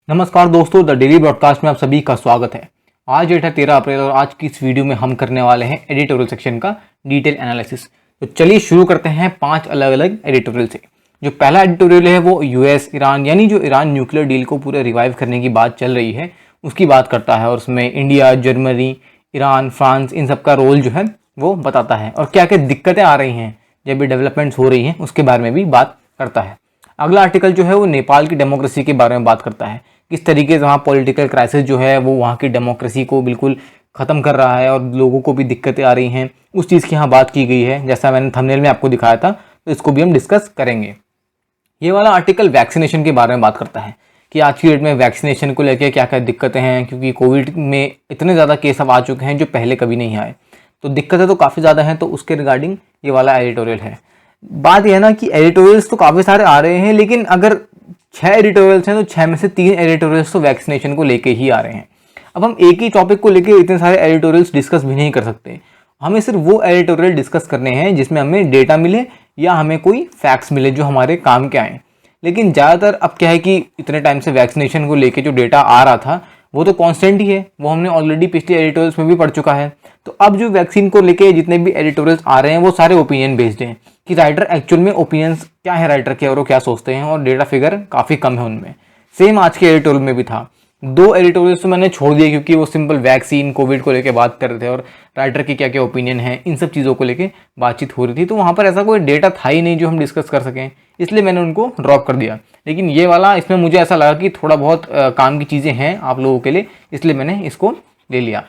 नमस्कार दोस्तों, the daily broadcast में आप सभी का स्वागत है। आज डेट है 13 अप्रैल और आज की इस वीडियो में हम करने वाले हैं एडिटोरियल सेक्शन का डिटेल एनालिसिस। तो चलिए शुरू करते हैं 5 अलग अलग एडिटोरियल से। जो पहला एडिटोरियल है वो यूएस ईरान यानी जो ईरान न्यूक्लियर डील को पूरे रिवाइव करने की बात चल रही है उसकी बात करता है और उसमें India, Germany, Iran, France in सब का रोल जो है वो बताता है और क्या क्या दिक्कतें आ रही हैं जब भी डेवलपमेंट्स हो रही हैं उसके बारे में भी बात करता है। अगला आर्टिकल जो है वो नेपाल की डेमोक्रेसी के बारे में बात करता है, किस तरीके से वहाँ पॉलिटिकल क्राइसिस जो है वो वहाँ की डेमोक्रेसी को बिल्कुल ख़त्म कर रहा है और लोगों को भी दिक्कतें आ रही हैं, उस चीज़ की यहाँ बात की गई है। जैसा मैंने थंबनेल में आपको दिखाया था तो इसको भी हम डिस्कस करेंगे। ये वाला आर्टिकल वैक्सीनेशन के बारे में बात करता है कि आज की डेट में वैक्सीनेशन को लेकर क्या क्या दिक्कतें हैं, क्योंकि कोविड में इतने ज़्यादा केस अब आ चुके हैं जो पहले कभी नहीं आए, तो दिक्कतें तो काफ़ी ज़्यादा हैं। तो उसके रिगार्डिंग ये वाला एडिटोरियल है। बात यह है ना कि एडिटोरियल्स तो काफ़ी सारे आ रहे हैं, लेकिन अगर 6 एडिटोरियल्स हैं तो 6 में से 3 एडिटोरियल्स तो वैक्सीनेशन को लेके ही आ रहे हैं। अब हम एक ही टॉपिक को लेके इतने सारे एडिटोरियल्स डिस्कस भी नहीं कर सकते। हमें सिर्फ वो एडिटोरियल डिस्कस करने हैं जिसमें हमें डेटा मिले या हमें कोई फैक्ट्स मिले जो हमारे काम के आएँ। लेकिन ज़्यादातर अब क्या है कि इतने टाइम से वैक्सीनेशन को लेके जो डेटा आ रहा था वो तो कांस्टेंट ही है, वो हमने ऑलरेडी पिछले एडिटोरियल्स में भी पढ़ चुका है। तो अब जो वैक्सीन को लेके जितने भी एडिटोरियल्स आ रहे हैं वो सारे ओपिनियन बेस्ड हैं कि राइटर एक्चुअल में ओपिनियंस क्या है राइटर के और वो क्या सोचते हैं, और डेटा फिगर काफ़ी कम है उनमें। सेम आज के एडिटोरियल में भी था। 2 एडिटोरियल्स तो मैंने छोड़ दिए क्योंकि वो सिंपल वैक्सीन कोविड को लेके बात कर रहे थे और राइटर की क्या क्या ओपिनियन है इन सब चीज़ों को लेके बातचीत हो रही थी, तो वहाँ पर ऐसा कोई डेटा था ही नहीं जो हम डिस्कस कर सकें, इसलिए मैंने उनको ड्रॉप कर दिया। लेकिन ये वाला इसमें मुझे ऐसा लगा कि थोड़ा बहुत काम की चीज़ें हैं आप लोगों के लिए, इसलिए मैंने इसको ले लिया।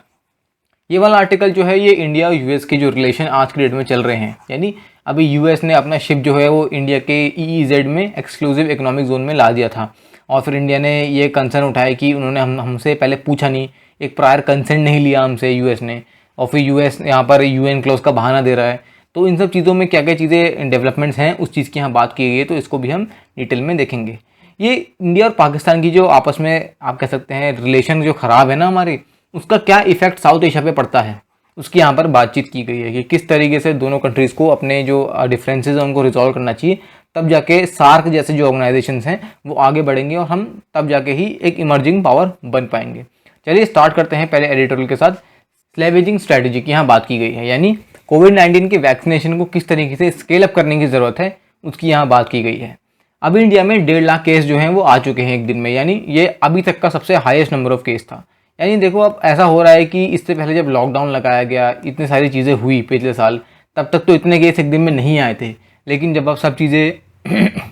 ये वाला आर्टिकल जो है ये इंडिया और यूएस के जो रिलेशन आज के डेट में चल रहे हैं, यानी अभी यूएस ने अपना शिप जो है वो इंडिया के ईईजेड में एक्सक्लूसिव इकोनॉमिक जोन में ला दिया था और फिर इंडिया ने ये कंसर्न उठाया कि उन्होंने हमसे पहले पूछा नहीं, एक प्रायर कंसेंट नहीं लिया हमसे यूएस ने, और फिर यूएस यहाँ पर यूएन क्लॉज का बहाना दे रहा है। तो इन सब चीज़ों में क्या क्या चीज़ें डेवलपमेंट्स हैं उस चीज़ की यहाँ बात की गई है, तो इसको भी हम डिटेल में देखेंगे। ये इंडिया और पाकिस्तान की जो आपस में आप कह सकते हैं रिलेशन जो ख़राब है ना हमारी, उसका क्या इफेक्ट साउथ एशिया पे पड़ता है उसकी यहाँ पर बातचीत की गई है कि किस तरीके से दोनों कंट्रीज़ को अपने जो डिफरेंसेस हैं उनको रिजॉल्व करना चाहिए, तब जाके सार्क जैसे जो ऑर्गेनाइजेशंस हैं वो आगे बढ़ेंगे और हम तब जाके ही एक इमर्जिंग पावर बन पाएंगे। चलिए स्टार्ट करते हैं पहले एडिटोरियल के साथ। स्लेवेजिंग स्ट्रैटेजी की यहाँ बात की गई है, यानी कोविड-19 के वैक्सीनेशन को किस तरीके से स्केल अप करने की ज़रूरत है उसकी यहाँ बात की गई है। अभी इंडिया में 1.5 लाख केस जो हैं वो आ चुके हैं एक दिन में, यानी ये अभी तक का सबसे हाईएस्ट नंबर ऑफ केस था। यानी देखो अब ऐसा हो रहा है कि इससे पहले जब लॉकडाउन लगाया गया, इतनी सारी चीज़ें हुई पिछले साल, तब तक तो इतने केस एक दिन में नहीं आए थे। लेकिन जब अब सब चीज़ें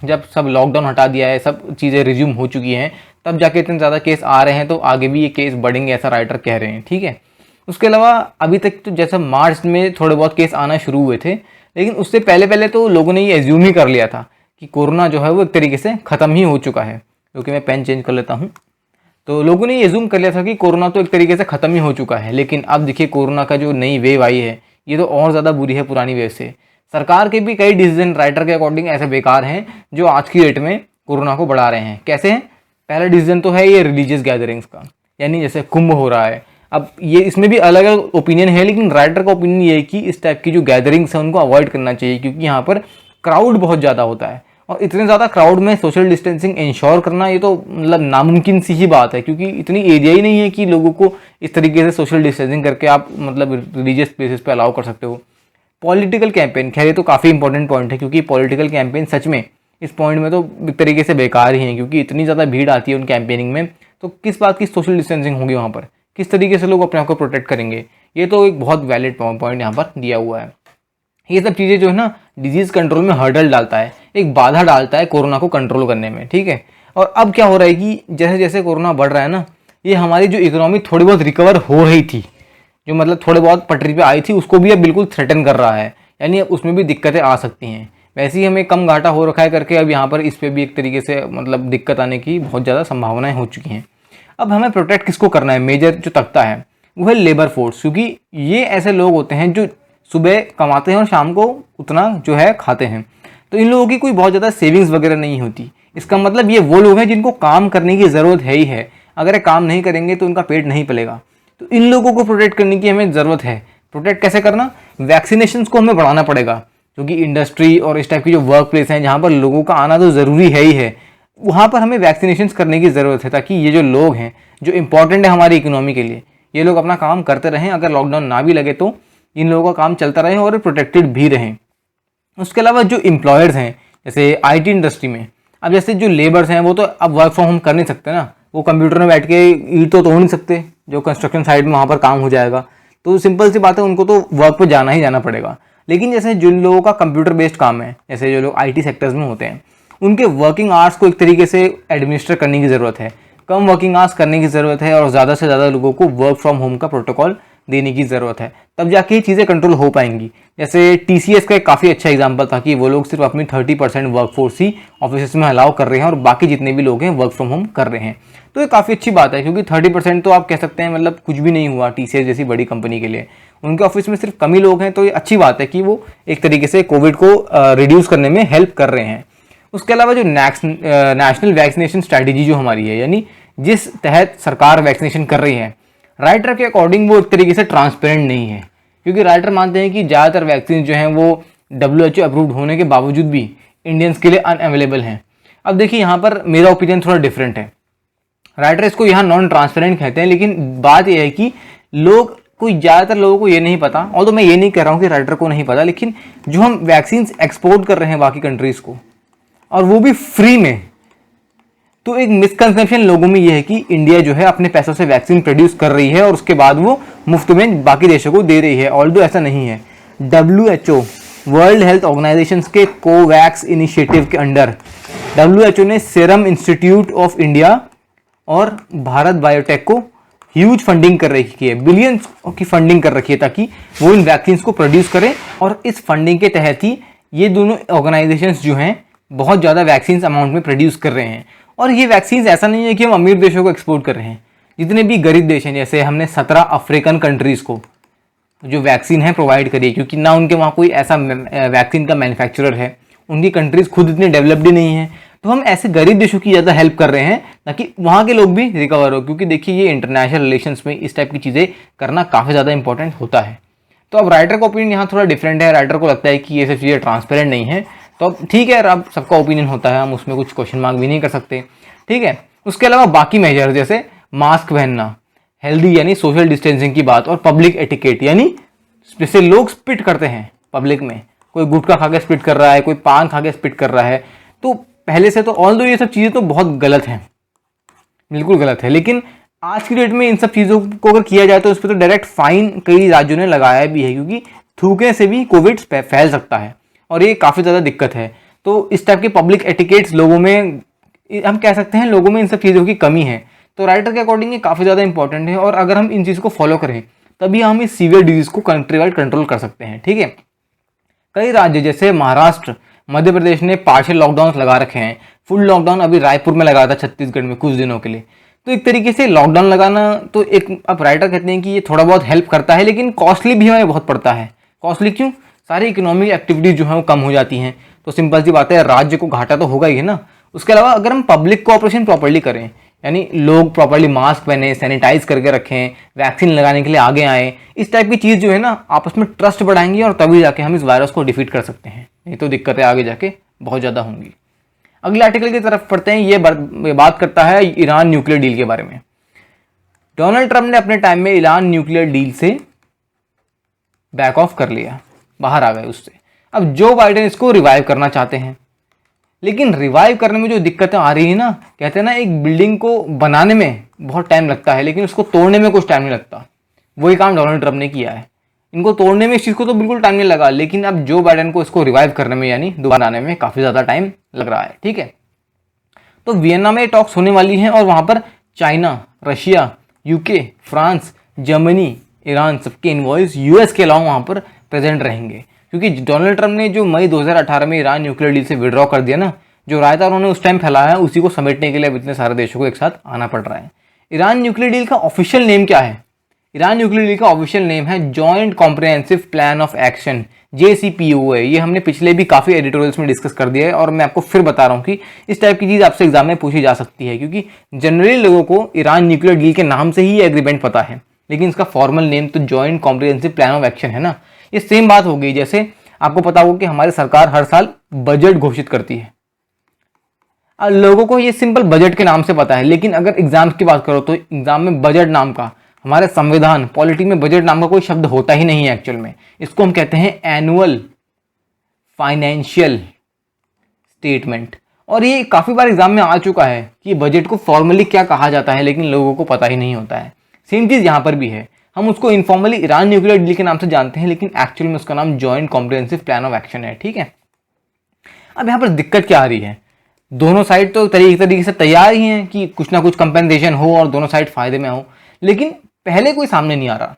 जब सब लॉकडाउन हटा दिया है, सब चीज़ें रिज्यूम हो चुकी हैं, तब जाके इतने ज़्यादा केस आ रहे हैं, तो आगे भी ये केस बढ़ेंगे ऐसा राइटर कह रहे हैं। ठीक है, उसके अलावा अभी तक तो जैसा मार्च में थोड़े बहुत केस आना शुरू हुए थे, लेकिन उससे पहले पहले तो लोगों ने ये एज्यूम ही कर लिया था कि कोरोना जो है वो एक तरीके से ख़त्म ही हो चुका है। क्योंकि मैं पेन चेंज कर लेता हूँ। तो लोगों ने ये एज्यूम कर लिया था कि कोरोना तो एक तरीके से ख़त्म ही हो चुका है, लेकिन अब देखिए कोरोना का जो नई वेव आई है ये तो और ज़्यादा बुरी है पुरानी वेव से। सरकार के भी कई डिसीजन राइटर के अकॉर्डिंग ऐसे बेकार हैं जो आज की डेट में कोरोना को बढ़ा रहे हैं। कैसे हैं? पहला डिसीजन तो है ये रिलीजियस गैदरिंग्स का, यानी जैसे कुंभ हो रहा है। अब ये इसमें भी अलग अलग ओपिनियन है, लेकिन राइटर का ओपिनियन ये है कि इस टाइप की जो गैदरिंग्स हैं उनको अवॉइड करना चाहिए, क्योंकि यहाँ पर क्राउड बहुत ज़्यादा होता है और इतने ज़्यादा क्राउड में सोशल डिस्टेंसिंग इंश्योर करना ये तो मतलब नामुमकिन सी ही बात है, क्योंकि इतनी एरिया ही नहीं है कि लोगों को इस तरीके से सोशल डिस्टेंसिंग करके आप मतलब रिलीजियस प्लेसेस पे अलाउ कर सकते हो। पॉलिटिकल कैंपेन, खैर ये तो काफ़ी इंपॉर्टेंट पॉइंट है, क्योंकि पॉलिटिकल कैंपेन सच में इस पॉइंट में तो एक तरीके से बेकार ही हैं, क्योंकि इतनी ज़्यादा भीड़ आती है उन कैंपेनिंग में, तो किस बात की सोशल डिस्टेंसिंग होगी वहाँ पर, किस तरीके से लोग अपने आप को प्रोटेक्ट करेंगे। ये तो एक बहुत वैलिड पॉइंट यहाँ पर दिया हुआ है। ये सब चीज़ें जो है ना डिजीज़ कंट्रोल में हर्डल डालता है, एक बाधा डालता है कोरोना को कंट्रोल करने में। ठीक है, और अब क्या हो रहा है कि जैसे जैसे कोरोना बढ़ रहा है ना, ये हमारी जो इकोनॉमी थोड़ी बहुत रिकवर हो रही थी, जो मतलब थोड़े बहुत पटरी पे आई थी, उसको भी अब बिल्कुल थ्रेटन कर रहा है, यानी अब उसमें भी दिक्कतें आ सकती हैं। वैसे ही हमें कम घाटा हो रखा है करके अब यहाँ पर इस पर भी एक तरीके से मतलब दिक्कत आने की बहुत ज़्यादा संभावनाएँ हो चुकी हैं। अब हमें प्रोटेक्ट किसको करना है, मेजर जो तख्ता है वो है लेबर फोर्स, क्योंकि ये ऐसे लोग होते हैं जो सुबह कमाते हैं और शाम को उतना जो है खाते हैं, तो इन लोगों की कोई बहुत ज़्यादा सेविंग्स वगैरह नहीं होती। इसका मतलब ये वो लोग हैं जिनको काम करने की ज़रूरत है ही है, अगर ये काम नहीं करेंगे तो उनका पेट नहीं पलेगा। तो इन लोगों को प्रोटेक्ट करने की हमें ज़रूरत है। प्रोटेक्ट कैसे करना? वैक्सीनेशंस को हमें बढ़ाना पड़ेगा, क्योंकि इंडस्ट्री और इस टाइप की जो वर्क प्लेस हैं जहाँ पर लोगों का आना तो ज़रूरी है ही है, वहाँ पर हमें वैक्सीनेशन करने की ज़रूरत है, ताकि ये जो लोग हैं जो इंपॉर्टेंट है हमारी इकोनॉमी के लिए, ये लोग अपना काम करते रहें। अगर लॉकडाउन ना भी लगे तो इन लोगों का काम चलता रहे और प्रोटेक्टेड भी रहें। उसके अलावा जो एम्प्लॉयर्स हैं, जैसे आईटी इंडस्ट्री में, अब जैसे जो लेबर्स हैं वो तो अब वर्क फ्रॉम होम कर नहीं सकते ना, वो कंप्यूटर में बैठ के ईंट तो तोड़ नहीं सकते, जो कंस्ट्रक्शन साइट में वहाँ पर काम हो जाएगा। तो सिंपल सी बात है, उनको तो वर्क पर जाना ही जाना पड़ेगा। लेकिन जैसे जिन लोगों का कंप्यूटर बेस्ड काम है, जैसे जो लोग आईटी सेक्टर्स में होते हैं, उनके वर्किंग आवर्स को एक तरीके से एडमिनिस्टर करने की ज़रूरत है, कम वर्किंग आवर्स करने की ज़रूरत है, और ज़्यादा से ज़्यादा लोगों को वर्क फ्रॉम होम का प्रोटोकॉल देने की ज़रूरत है, तब जाके ये चीज़ें कंट्रोल हो पाएंगी। जैसे टीसीएस का एक काफ़ी अच्छा एग्जांपल था कि वो लोग सिर्फ अपनी 30% वर्कफोर्स ही ऑफिस में अलाउ कर रहे हैं और बाकी जितने भी लोग हैं वर्क फ्रॉम होम कर रहे हैं। तो ये काफ़ी अच्छी बात है, क्योंकि 30% तो आप कह सकते हैं मतलब कुछ भी नहीं हुआ टीसीएस जैसी बड़ी कंपनी के लिए। उनके ऑफिस में सिर्फ कम ही लोग हैं, तो ये अच्छी बात है कि वो एक तरीके से कोविड को रिड्यूस करने में हेल्प कर रहे हैं। उसके अलावा जो नेशनल वैक्सीनेशन स्ट्रैटेजी जो हमारी है, यानी जिस तहत सरकार वैक्सीनेशन कर रही है, राइटर के अकॉर्डिंग वो एक तरीके से ट्रांसपेरेंट नहीं है, क्योंकि राइटर मानते हैं कि ज़्यादातर वैक्सीन जो हैं वो WHO अप्रूव्ड होने के बावजूद भी इंडियंस के लिए अनअवेलेबल हैं। अब देखिए यहाँ पर मेरा ओपिनियन थोड़ा डिफरेंट है। राइटर इसको यहाँ नॉन ट्रांसपेरेंट कहते हैं, लेकिन बात यह है कि लोग कोई ज़्यादातर लोगों को ये नहीं पता, और तो मैं ये नहीं कह रहा हूँ कि राइटर को नहीं पता, लेकिन जो हम वैक्सीन एक्सपोर्ट कर रहे हैं बाकी कंट्रीज़ को, और वो भी फ्री में, तो एक मिसकंसेप्शन लोगों में ये है कि इंडिया जो है अपने पैसों से वैक्सीन प्रोड्यूस कर रही है और उसके बाद वो मुफ्त में बाकी देशों को दे रही है। ऑल्दो ऐसा नहीं है। WHO वर्ल्ड हेल्थ ऑर्गेनाइजेशन के कोवैक्स इनिशिएटिव के अंडर WHO ने सीरम इंस्टीट्यूट ऑफ इंडिया और भारत बायोटेक को ह्यूज फंडिंग कर रखी है, बिलियंस की फंडिंग कर रखी है, ताकि वो इन वैक्सीन को प्रोड्यूस करें। और इस फंडिंग के तहत ही ये दोनों ऑर्गेनाइजेशंस जो हैं बहुत ज़्यादा वैक्सीन अमाउंट में प्रोड्यूस कर रहे हैं। और ये वैक्सीन ऐसा नहीं है कि हम अमीर देशों को एक्सपोर्ट कर रहे हैं, जितने भी गरीब देश हैं, जैसे हमने 17 अफ्रीकन कंट्रीज़ को जो वैक्सीन है प्रोवाइड करी है, क्योंकि ना उनके वहाँ कोई ऐसा वैक्सीन का मैन्युफैक्चरर है, उनकी कंट्रीज़ खुद इतनी डेवलप्ड नहीं है, तो हम ऐसे गरीब देशों की ज़्यादा हेल्प कर रहे हैं ताकि वहाँ के लोग भी रिकवर हो। क्योंकि देखिए ये इंटरनेशनल रिलेशंस में इस टाइप की चीज़ें करना काफ़ी ज़्यादा इंपॉर्टेंट होता है। तो अब राइटर का ओपिनियन यहाँ थोड़ा डिफरेंट है। राइटर को लगता है कि ये सब चीज़ें ट्रांसपेरेंट नहीं है, तो अब ठीक है, अब सबका ओपिनियन होता है, हम उसमें कुछ क्वेश्चन मार्क भी नहीं कर सकते, ठीक है। उसके अलावा बाकी मेजर जैसे मास्क पहनना, हेल्दी यानी सोशल डिस्टेंसिंग की बात, और पब्लिक एटिकेट यानी जैसे लोग स्पिट करते हैं पब्लिक में, कोई गुटखा खा के स्पिट कर रहा है, कोई पान खा के स्पिट कर रहा है, तो पहले से तो ऑल्दो ये सब चीज़ें तो बहुत गलत हैं, बिल्कुल गलत है, लेकिन आज की डेट में इन सब चीज़ों को अगर किया जाए तो उस पर तो डायरेक्ट फाइन कई राज्यों ने लगाया भी है, क्योंकि थूकने से भी कोविड फैल सकता है और ये काफ़ी ज़्यादा दिक्कत है। तो इस टाइप के पब्लिक एटिकेट्स लोगों में, हम कह सकते हैं लोगों में इन सब चीज़ों की कमी है। तो राइटर के अकॉर्डिंग ये काफ़ी ज़्यादा इंपॉर्टेंट है, और अगर हम इन चीज़ को फॉलो करें तभी हम इस सीवियर डिजीज़ को कंट्री वाइड कंट्रोल कर सकते हैं, ठीक है। कई राज्य जैसे महाराष्ट्र, मध्य प्रदेश ने पार्शियल लॉकडाउन लगा रखे हैं। फुल लॉकडाउन अभी रायपुर में लगा था छत्तीसगढ़ में कुछ दिनों के लिए। तो एक तरीके से लॉकडाउन लगाना तो एक, अब राइटर कहते हैं कि ये थोड़ा बहुत हेल्प करता है, लेकिन कॉस्टली भी हमें बहुत पड़ता है। कॉस्टली क्यों? सारी इकोनॉमिक एक्टिविटीज जो है वो कम हो जाती हैं, तो सिंपल सी बात है राज्य को घाटा तो होगा ही है ना। उसके अलावा अगर हम पब्लिक कोऑपरेशन प्रॉपर्ली करें, यानी लोग प्रॉपर्ली मास्क पहने, सैनिटाइज करके रखें, वैक्सीन लगाने के लिए आगे आएँ, इस टाइप की चीज़ जो है ना आपस में ट्रस्ट बढ़ाएंगी, और तभी जाके हम इस वायरस को डिफीट कर सकते हैं, नहीं तो दिक्कतें आगे जाके बहुत ज़्यादा होंगी। अगले आर्टिकल की तरफ पढ़ते हैं। ये बात करता है ईरान न्यूक्लियर डील के बारे में। डोनाल्ड ट्रंप ने अपने टाइम में ईरान न्यूक्लियर डील से बैक ऑफ कर लिया, बाहर आ गए उससे। अब जो बाइडेन इसको रिवाइव करना चाहते हैं, लेकिन रिवाइव करने में जो दिक्कतें आ रही है ना, कहते हैं ना एक बिल्डिंग को बनाने में बहुत टाइम लगता है, लेकिन उसको तोड़ने में कुछ टाइम नहीं लगता। वही काम डोनाल्ड ट्रंप ने किया है। इनको तोड़ने में इस चीज़ को तो बिल्कुल टाइम नहीं लगा, लेकिन अब जो बाइडेन को इसको रिवाइव करने में यानी दोबारा आने में काफ़ी ज़्यादा टाइम लग रहा है, ठीक है। तो वियना में टॉक्स होने वाली हैं, और वहाँ पर China, Russia, UK, France, Germany, Iran सबके इन्वॉइस यूएस के अलावा वहाँ पर प्रेजेंट रहेंगे, क्योंकि डोनाल्ड ट्रंप ने जो मई 2018 में ईरान न्यूक्लियर डील से विड्रॉ कर दिया ना, जो रायता उन्होंने उस टाइम फैलाया है, उसी को समेटने के लिए अब इतने सारे देशों को एक साथ आना पड़ रहा है। ईरान न्यूक्लियर डील का ऑफिशियल नेम क्या है? ईरान न्यूक्लियर डील का ऑफिशियल नेम है joint comprehensive plan of action, JCPOA। ये हमने पिछले भी काफ़ी एडिटोरियल्स में डिस्कस कर दिया है, और मैं आपको फिर बता रहा हूँ कि इस टाइप की चीज़ आपसे एग्जाम में पूछी जा सकती है, क्योंकि जनरली लोगों को ईरान न्यूक्लियर डील के नाम से ही ये एग्रीमेंट पता है, लेकिन इसका फॉर्मल नेम तो joint comprehensive plan of action है ना। ये सेम बात हो गई जैसे आपको पता होगा कि हमारी सरकार हर साल बजट घोषित करती है। अब लोगों को ये सिंपल बजट के नाम से पता है, लेकिन अगर एग्जाम्स की बात करो तो एग्जाम में बजट नाम का, हमारे संविधान पॉलिटी में बजट नाम का कोई शब्द होता ही नहीं है एक्चुअल में। इसको हम कहते हैं एनुअल फाइनेंशियल स्टेटमेंट। और ये काफ़ी बार एग्जाम में आ चुका है कि बजट को फॉर्मली क्या कहा जाता है, लेकिन लोगों को पता ही नहीं होता है। सेम चीज़ यहाँ पर भी है। हम उसको इनफॉर्मली ईरान न्यूक्लियर डील के नाम से जानते हैं, लेकिन एक्चुअल में उसका नाम joint comprehensive plan of action है। ठीक है, अब यहाँ पर दिक्कत क्या आ रही है, दोनों साइड तो तरीके से तैयार ही हैं कि कुछ ना कुछ कंपेंसेशन हो और दोनों साइड फायदे में हो, लेकिन पहले कोई सामने नहीं आ रहा।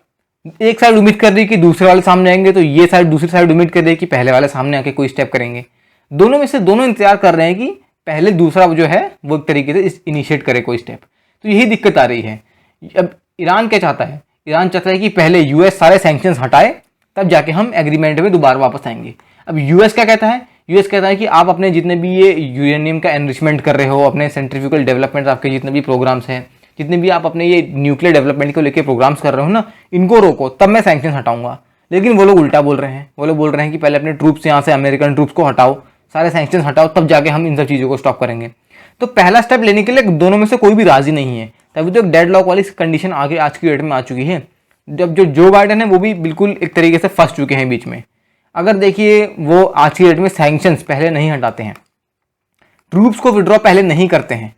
एक साइड उम्मीद कर रही है कि दूसरे वाले सामने आएंगे, तो ये साइड दूसरी साइड उम्मीद कर रही है कि पहले वाले सामने आके कोई स्टेप करेंगे। दोनों में से दोनों इंतजार कर रहे हैं कि पहले दूसरा जो है वो एक तरीके से इनिशिएट करे कोई स्टेप। तो यही दिक्कत आ रही है। अब ईरान क्या चाहता है, ईरान चाहता है कि पहले यूएस सारे सैंक्शंस हटाए, तब जाके हम एग्रीमेंट में दोबारा वापस आएंगे। अब यूएस क्या कहता है, यूएस कहता है कि आप अपने जितने भी ये यूरेनियम का एनरिचमेंट कर रहे हो, अपने सेंट्रीफ्यूगल डेवलपमेंट, आपके जितने भी प्रोग्राम्स हैं, जितने भी आप अपने ये न्यूक्लियर डेवलपमेंट को लेकर प्रोग्राम्स कर रहे हो ना, इनको रोको, तब मैं सैंक्शन हटाऊंगा। लेकिन वो लोग उल्टा बोल रहे हैं, वो लोग बोल रहे हैं कि पहले अपने ट्रूप्स यहाँ से, अमेरिकन ट्रूप्स को हटाओ, सारे सैंक्शन हटाओ, तब जाके हम इन सब चीज़ों को स्टॉप करेंगे। तो पहला स्टेप लेने के लिए दोनों में से कोई भी राजी नहीं है, तभी तो एक डेडलॉक वाली कंडीशन आगे आज की डेट में आ चुकी है। जब जो बाइडेन है वो भी बिल्कुल एक तरीके से फंस चुके हैं बीच में। अगर देखिए वो आज की डेट में सैंक्शंस पहले नहीं हटाते हैं, ट्रूप्स को विड्रॉ पहले नहीं करते हैं,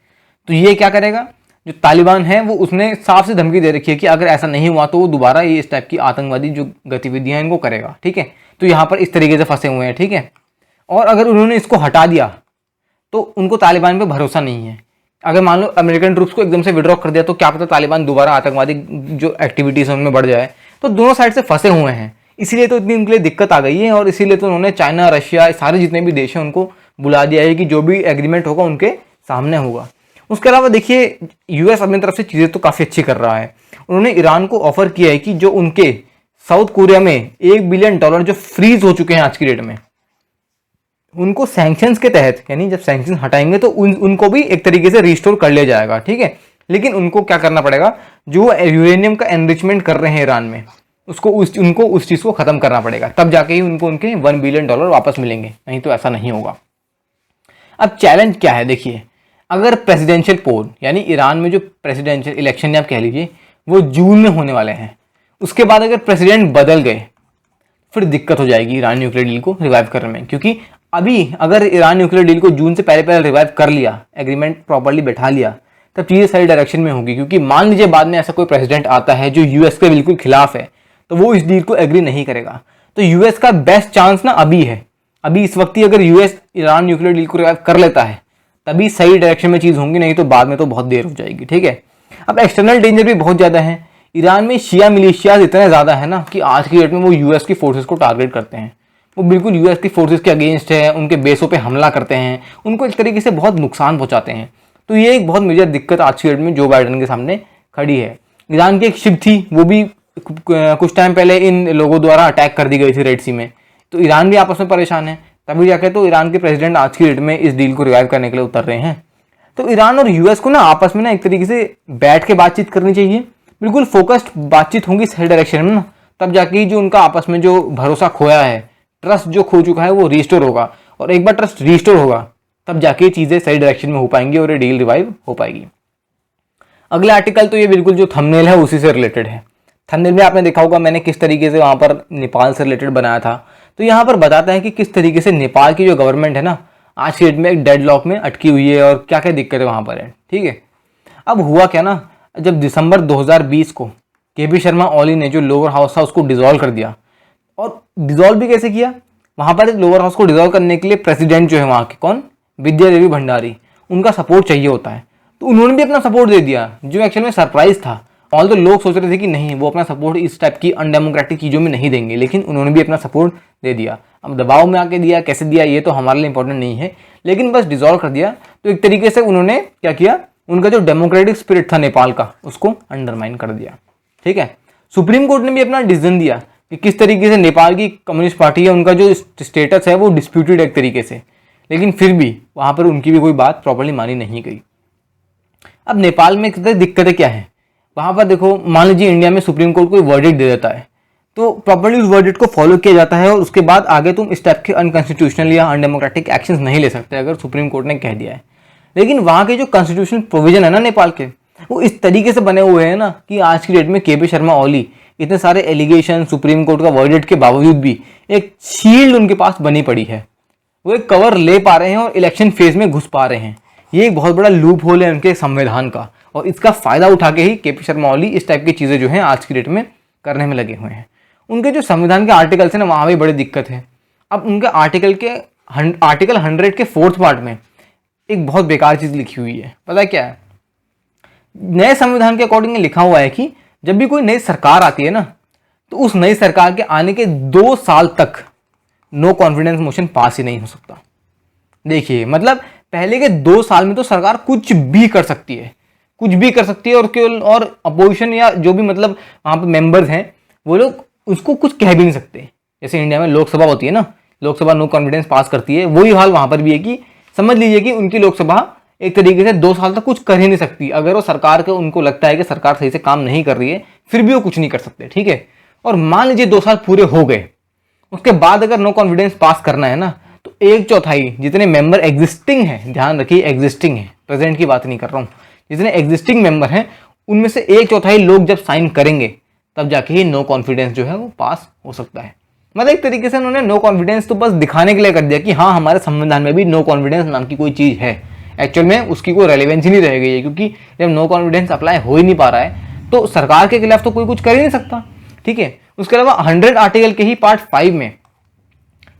तो ये क्या करेगा, जो तालिबान है वो उसने साफ से धमकी दे रखी है कि अगर ऐसा नहीं हुआ तो वो दोबारा ये इस टाइप की आतंकवादी जो गतिविधियां हैं इनको करेगा। ठीक है, तो यहाँ पर इस तरीके से फंसे हुए हैं। ठीक है, और अगर उन्होंने इसको हटा दिया तो उनको तालिबान पे भरोसा नहीं है। अगर मान लो अमेरिकन ट्रूप्स को एकदम से विड्रॉ कर दिया तो क्या पता तालिबान दोबारा आतंकवादी जो एक्टिविटीज़ उनमें बढ़ जाए। तो दोनों साइड से फंसे हुए हैं, इसीलिए तो इतनी उनके लिए दिक्कत आ गई है। और इसीलिए तो उन्होंने चाइना, रशिया, सारे जितने भी देश हैं उनको बुला दिया है कि जो भी एग्रीमेंट होगा उनके सामने होगा। उसके अलावा देखिए यूएस अपनी तरफ से चीज़ें तो काफ़ी अच्छी कर रहा है। उन्होंने ईरान को ऑफर किया है कि जो उनके साउथ कोरिया में $1 बिलियन जो फ्रीज हो चुके हैं आज की डेट में, उनको सैंक्शंस के तहत, यानी जब सैंक्शन हटाएंगे तो उनको भी एक तरीके से रिस्टोर कर लिया जाएगा। ठीक है, लेकिन उनको क्या करना पड़ेगा, जो यूरेनियम का एनरिचमेंट कर रहे हैं ईरान में, उनको उस चीज़ को ख़त्म करना पड़ेगा, तब जाके ही उनको उनके $1 बिलियन वापस मिलेंगे, नहीं तो ऐसा नहीं होगा। अब चैलेंज क्या है, देखिए अगर प्रेसिडेंशियल पोल यानी ईरान में जो प्रेसिडेंशियल इलेक्शन आप कह लीजिए वो जून में होने वाले हैं, उसके बाद अगर प्रेसिडेंट बदल गए फिर दिक्कत हो जाएगी ईरान न्यूक्लियर डील को रिवाइव करने में। क्योंकि अभी अगर ईरान न्यूक्लियर डील को जून से पहले रिवाइव कर लिया, एग्रीमेंट प्रॉपर्ली बैठा लिया, तब चीज़ें सही डायरेक्शन में होगी। क्योंकि मान लीजिए बाद में ऐसा कोई प्रेसिडेंट आता है जो यूएस के बिल्कुल खिलाफ है, तो वो इस डील को एग्री नहीं करेगा। तो यूएस का बेस्ट चांस ना अभी है, अभी इस वक्त ही अगर यूएस ईरान न्यूक्लियर डील को रिवाइव कर लेता है तभी सही डायरेक्शन में चीज़ होंगी, नहीं तो बाद में तो बहुत देर हो जाएगी। ठीक है, अब एक्सटर्नल डेंजर भी बहुत ज़्यादा है। ईरान में शिया मिलिशियाज इतने ज़्यादा है ना कि आज की डेट में वो यूएस की फोर्सेस को टारगेट करते हैं, वो बिल्कुल यूएस की फोर्सेस के अगेंस्ट है, उनके बेसों पे हमला करते हैं, उनको एक तरीके से बहुत नुकसान पहुंचाते हैं। तो ये एक बहुत मेजर दिक्कत आज की डेट में जो बाइडेन के सामने खड़ी है। ईरान की एक शिप थी, वो भी कुछ टाइम पहले इन लोगों द्वारा अटैक कर दी गई थी रेड सी में, तो ईरान भी आपस में परेशान है। तभी जाके तो ईरान के प्रेसिडेंट आज की डेट में इस डील को रिवाइव करने के लिए उतर रहे हैं। तो ईरान और यूएस को ना आपस में ना एक तरीके से बैठ के बातचीत करनी चाहिए, बिल्कुल फोकस्ड बातचीत होंगी सही डायरेक्शन में ना, तब जाके जो उनका आपस में जो भरोसा खोया है, ट्रस्ट जो खो चुका है वो रिस्टोर होगा। और एक बार ट्रस्ट रिस्टोर होगा तब जाके चीज़ें सही डायरेक्शन में हो पाएंगी और ये डील रिवाइव हो पाएगी। अगला आर्टिकल तो ये बिल्कुल जो थंबनेल है उसी से रिलेटेड है। थंबनेल में आपने देखा होगा मैंने किस तरीके से वहाँ पर नेपाल से रिलेटेड बनाया था। तो यहाँ पर बताता है कि किस तरीके से नेपाल की जो गवर्नमेंट है ना आज की डेट में एक डेडलॉक में अटकी हुई है और क्या क्या दिक्कतें वहाँ पर है। ठीक है, अब हुआ क्या ना, जब दिसंबर 2020 को केपी शर्मा ओली ने जो लोअर हाउस था उसको डिसॉल्व कर दिया। और डिसॉल्व भी कैसे किया, वहाँ पर लोअर हाउस को डिसॉल्व करने के लिए प्रेसिडेंट जो है वहाँ के कौन, विद्या देवी भंडारी, उनका सपोर्ट चाहिए होता है। तो उन्होंने भी अपना सपोर्ट दे दिया, जो एक्चुअल में सरप्राइज था। ऑल तो लोग सोच रहे थे कि नहीं वो अपना सपोर्ट इस टाइप की अनडेमोक्रेटिक चीज़ों में नहीं देंगे, लेकिन उन्होंने भी अपना सपोर्ट दे दिया। अब दबाव में आके दिया, कैसे दिया ये तो हमारे लिए इंपॉर्टेंट नहीं है, लेकिन बस डिसॉल्व कर दिया। तो एक तरीके से उन्होंने क्या किया, उनका जो डेमोक्रेटिक स्पिरिट था नेपाल का उसको अंडरमाइन कर दिया। ठीक है, सुप्रीम कोर्ट ने भी अपना डिसीजन दिया कि किस तरीके से नेपाल की कम्युनिस्ट पार्टी है उनका जो स्टेटस है वो डिस्प्यूटेड एक तरीके से, लेकिन फिर भी वहाँ पर उनकी भी कोई बात प्रॉपर्ली मानी नहीं गई। अब नेपाल में दिक्कतें क्या है, वहाँ पर देखो मान लीजिए इंडिया में सुप्रीम कोर्ट कोई वर्डिक्ट दे देता है तो प्रॉपर्ली उस वर्डिक्ट को फॉलो किया जाता है और उसके बाद आगे तुम इस टाइप के अनकॉन्स्टिट्यूशनल या अनडेमोक्रेटिक एक्शंस नहीं ले सकते अगर सुप्रीम कोर्ट ने कह दिया है। लेकिन वहाँ के जो कॉन्स्टिट्यूशनल प्रोविजन है ना नेपाल के, वो इस तरीके से बने हुए हैं ना कि आज की डेट में केपी शर्मा ओली इतने सारे एलिगेशन, सुप्रीम कोर्ट का वर्डिक्ट के बावजूद भी एक शील्ड उनके पास बनी पड़ी है। वो एक कवर ले पा रहे हैं और इलेक्शन फेज में घुस पा रहे हैं। ये एक बहुत बड़ा लूप होल है उनके संविधान का, और इसका फायदा उठा के ही केपी शर्मा ओली इस टाइप की चीज़ें जो हैं आज की डेट में करने में लगे हुए हैं। उनके जो संविधान के आर्टिकल्स हैं ना, वहाँ भी बड़ी दिक्कत है। अब उनके आर्टिकल 100 के 4th पार्ट में एक बहुत बेकार चीज़ लिखी हुई है। पता है क्या है? नए संविधान के अकॉर्डिंग लिखा हुआ है कि जब भी कोई नई सरकार आती है ना, तो उस नई सरकार के आने के 2 साल तक नो कॉन्फिडेंस मोशन पास ही नहीं हो सकता। देखिए, मतलब पहले के 2 साल में तो सरकार कुछ भी कर सकती है, कुछ भी कर सकती है, और केवल और अपोजिशन या जो भी मतलब वहाँ पे मेंबर्स हैं वो लोग उसको कुछ कह भी नहीं सकते। जैसे इंडिया में लोकसभा होती है ना, लोकसभा नो कॉन्फिडेंस पास करती है, वही हाल वहाँ पर भी है कि समझ लीजिए कि उनकी लोकसभा एक तरीके से 2 साल तक कुछ कर ही नहीं सकती। अगर वो सरकार के उनको लगता है कि सरकार सही से काम नहीं कर रही है, फिर भी वो कुछ नहीं कर सकते, ठीक है। और मान लीजिए 2 साल पूरे हो गए, उसके बाद अगर नो कॉन्फिडेंस पास करना है ना, तो 1/4 जितने मेंबर एग्जिस्टिंग हैं, ध्यान रखिए एग्जिस्टिंग है, प्रेजेंट की बात नहीं कर रहा हूँ, जितने एग्जिस्टिंग मेंबर हैं उनमें से 1/4 लोग जब साइन करेंगे तब जाके ही नो कॉन्फिडेंस जो है वो पास हो सकता है। मतलब एक तरीके से उन्होंने नो कॉन्फिडेंस तो बस दिखाने के लिए कर दिया कि हाँ, हमारे संविधान में भी नो कॉन्फिडेंस नाम की कोई चीज़ है। एक्चुअल में उसकी कोई रेलेवेंस ही नहीं रह गई है, क्योंकि जब नो कॉन्फिडेंस अप्लाई हो ही नहीं पा रहा है तो सरकार के खिलाफ तो कोई कुछ कर ही नहीं सकता, ठीक है। उसके अलावा 100 आर्टिकल के ही पार्ट 5 में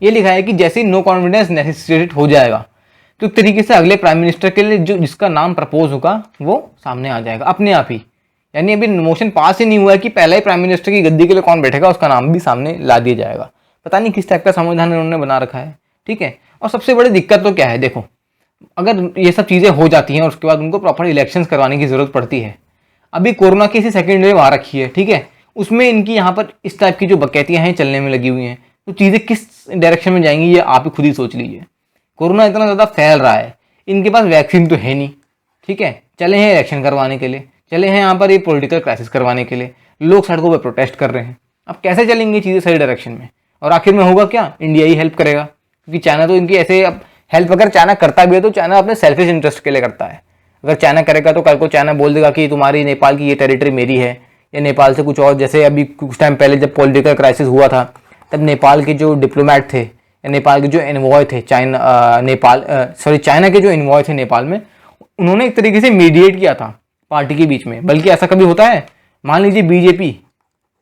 ये लिखा है कि जैसे ही नो कॉन्फिडेंस नेसेसिटेट हो जाएगा तो एक तरीके से अगले प्राइम मिनिस्टर के लिए जो जिसका नाम प्रपोज होगा वो सामने आ जाएगा अपने आप ही। यानी अभी मोशन पास ही नहीं हुआ है कि पहला ही प्राइम मिनिस्टर की गद्दी के लिए कौन बैठेगा, उसका नाम भी सामने ला दिया जाएगा। पता नहीं किस टाइप का संविधान उन्होंने बना रखा है, ठीक है। और सबसे बड़ी दिक्कत तो क्या है, देखो, अगर ये सब चीज़ें हो जाती हैं और उसके बाद उनको प्रॉपर इलेक्शंस करवाने की जरूरत पड़ती है। अभी कोरोना की इसी सेकेंड वेव आ रखी है, ठीक है, उसमें इनकी यहाँ पर इस टाइप की जो बकैतियाँ हैं चलने में लगी हुई हैं, तो चीज़ें किस डायरेक्शन में जाएंगी ये आप ही खुद ही सोच लीजिए। कोरोना इतना ज़्यादा फैल रहा है, इनके पास वैक्सीन तो है नहीं, ठीक है, चले हैं इलेक्शन करवाने के लिए, चले हैं यहाँ पर ये पॉलिटिकल क्राइसिस करवाने के लिए, लोग सड़कों पर प्रोटेस्ट कर रहे हैं। अब कैसे चलेंगी चीज़ें सही डायरेक्शन में? और आखिर में होगा क्या? इंडिया ही हेल्प करेगा, क्योंकि चाइना तो इनकी ऐसे अब हेल्प अगर चाइना करता भी है तो चाइना अपने सेल्फिश इंटरेस्ट के लिए करता है। अगर चाइना करेगा तो कल को चाइना बोल देगा कि तुम्हारी नेपाल की ये टेरिटरी मेरी है, या नेपाल से कुछ और, जैसे अभी कुछ टाइम पहले जब पॉलिटिकल क्राइसिस हुआ था तब नेपाल के जो डिप्लोमेट थे या नेपाल के जो एनवॉय थे चाइना के जो एनवॉय थे नेपाल में, उन्होंने एक तरीके से मीडिएट किया था पार्टी के बीच में। बल्कि ऐसा कभी होता है, मान लीजिए बीजेपी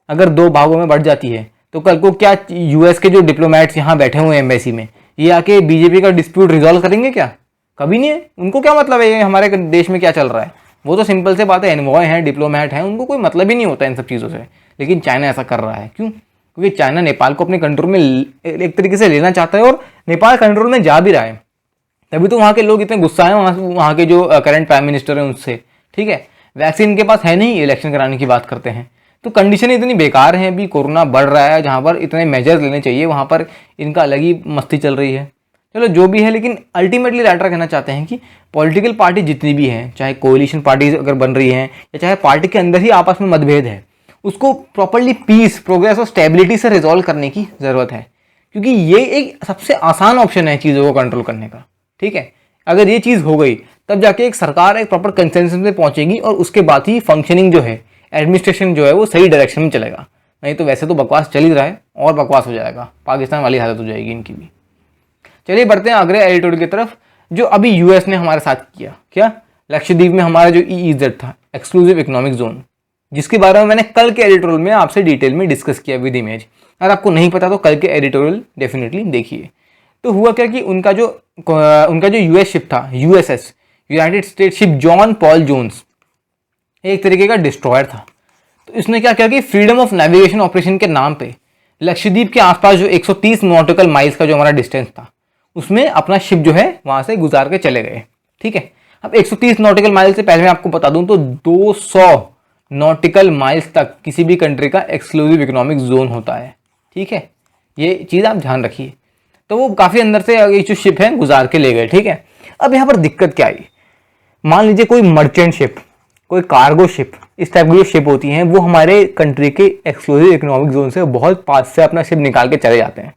अगर 2 भागों में बढ़ जाती है तो कल को क्या यूएस के जो डिप्लोमेट्स यहाँ बैठे हुए हैं एम्बेसी में, ये आके बीजेपी का डिस्प्यूट रिजॉल्व करेंगे क्या? कभी नहीं है। उनको क्या मतलब है ये हमारे देश में क्या चल रहा है? वो तो सिंपल से बात है, एनवॉय हैं, डिप्लोमेट हैं, उनको कोई मतलब ही नहीं होता इन सब चीज़ों से। लेकिन चाइना ऐसा कर रहा है, क्यों? क्योंकि चाइना नेपाल को अपने कंट्रोल में एक तरीके से लेना चाहता है, और नेपाल कंट्रोल में जा भी रहा है। तभी तो वहाँ के लोग इतने गुस्सा हैं वहाँ के जो करंट प्राइम मिनिस्टर हैं उससे, ठीक है। वैक्सीन इनके पास है नहीं, इलेक्शन कराने की बात करते हैं, तो कंडीशन इतनी बेकार है। अभी कोरोना बढ़ रहा है, जहाँ पर इतने मेजर्स लेने चाहिए वहाँ पर इनका अलग ही मस्ती चल रही है। चलो जो भी है, लेकिन अल्टीमेटली राइटर कहना चाहते हैं कि पॉलिटिकल पार्टी जितनी भी हैं, चाहे कोalition पार्टी अगर बन रही हैं या चाहे पार्टी के अंदर ही आपस में मतभेद है, उसको प्रॉपरली पीस, प्रोग्रेस और स्टेबिलिटी से रिजॉल्व करने की ज़रूरत है, क्योंकि ये एक सबसे आसान ऑप्शन है चीज़ों को कंट्रोल करने का, ठीक है। अगर ये चीज़ हो गई तब जाके एक सरकार एक प्रॉपर कंसेंसस में पहुंचेगी, और उसके बाद ही फंक्शनिंग जो है, एडमिनिस्ट्रेशन जो है वो सही डायरेक्शन में चलेगा। नहीं तो वैसे तो बकवास चल ही रहा है और बकवास हो जाएगा, पाकिस्तान वाली हालत हो जाएगी इनकी भी। चलिए बढ़ते हैं अगले एडिटोरियल की तरफ, जो अभी यूएस ने हमारे साथ किया। क्या? लक्षद्वीप में हमारा जो EEZ था, एक्सक्लूसिव इकोनॉमिक जोन, जिसके बारे में मैंने कल के एडिटोरियल में आपसे डिटेल में डिस्कस किया विद इमेज। अगर आपको नहीं पता तो कल के एडिटोरियल डेफिनेटली देखिए। तो हुआ क्या कि उनका जो यूएस शिप था, USS United States ship John Paul Jones, एक तरीके का डिस्ट्रॉयर था। तो इसने क्या किया कि फ्रीडम ऑफ नेविगेशन ऑपरेशन के नाम पे लक्षद्वीप के आसपास जो 130 नॉटिकल माइल्स का जो हमारा डिस्टेंस था, उसमें अपना शिप जो है वहां से गुजार के चले गए, ठीक है। अब 130 नॉटिकल माइल से पहले मैं आपको बता दूं तो 200 नॉटिकल माइल्स तक किसी भी कंट्री का एक्सक्लूसिव इकोनॉमिक जोन होता है, ठीक है। ये चीज़ आप ध्यान रखिए। तो वो काफ़ी अंदर से ये जो शिप है गुजार के ले गए, ठीक है। अब यहाँ पर दिक्कत क्या आई? मान लीजिए कोई मर्चेंट शिप, कोई कार्गो शिप, इस टाइप की जो शिप होती हैं वो हमारे कंट्री के एक्सक्लूसिव इकोनॉमिक जोन से बहुत पास से अपना शिप निकाल के चले जाते हैं,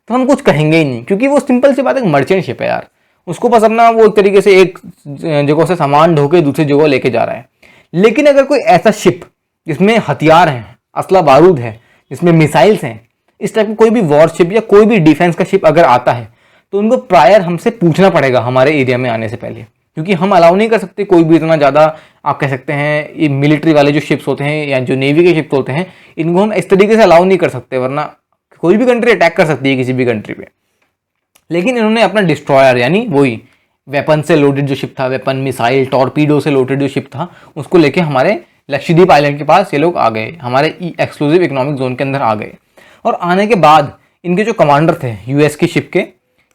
तो हम कुछ कहेंगे ही नहीं, क्योंकि वो सिंपल सी बात है, मर्चेंट शिप है यार, उसको बस अपना वो एक तरीके से एक जगह से सामान ढो के दूसरी जगह लेके जा रहा है। लेकिन अगर कोई ऐसा शिप जिसमें हथियार हैं, असला बारूद है, जिसमें मिसाइल्स हैं, इस टाइप का कोई भी वॉरशिप या कोई भी डिफेंस का शिप अगर आता है तो उनको प्रायर हमसे पूछना पड़ेगा हमारे एरिया में आने से पहले, क्योंकि हम अलाउ नहीं कर सकते कोई भी इतना ज़्यादा, आप कह सकते हैं ये मिलिट्री वाले जो शिप्स होते हैं या जो नेवी के शिप्स होते हैं, इनको हम इस तरीके से अलाउ नहीं कर सकते, वरना कोई भी कंट्री अटैक कर सकती है किसी भी कंट्री पे। लेकिन इन्होंने अपना डिस्ट्रॉयर यानी वही वेपन से लोडेड जो शिप था, वेपन मिसाइल टॉर्पीडो से लोडेड जो शिप था, उसको लेके हमारे लक्षद्वीप आइलैंड के पास ये लोग आ गए, हमारे एक्सक्लूसिव इकोनॉमिक जोन के अंदर आ गए। और आने के बाद इनके जो कमांडर थे यूएस की शिप के,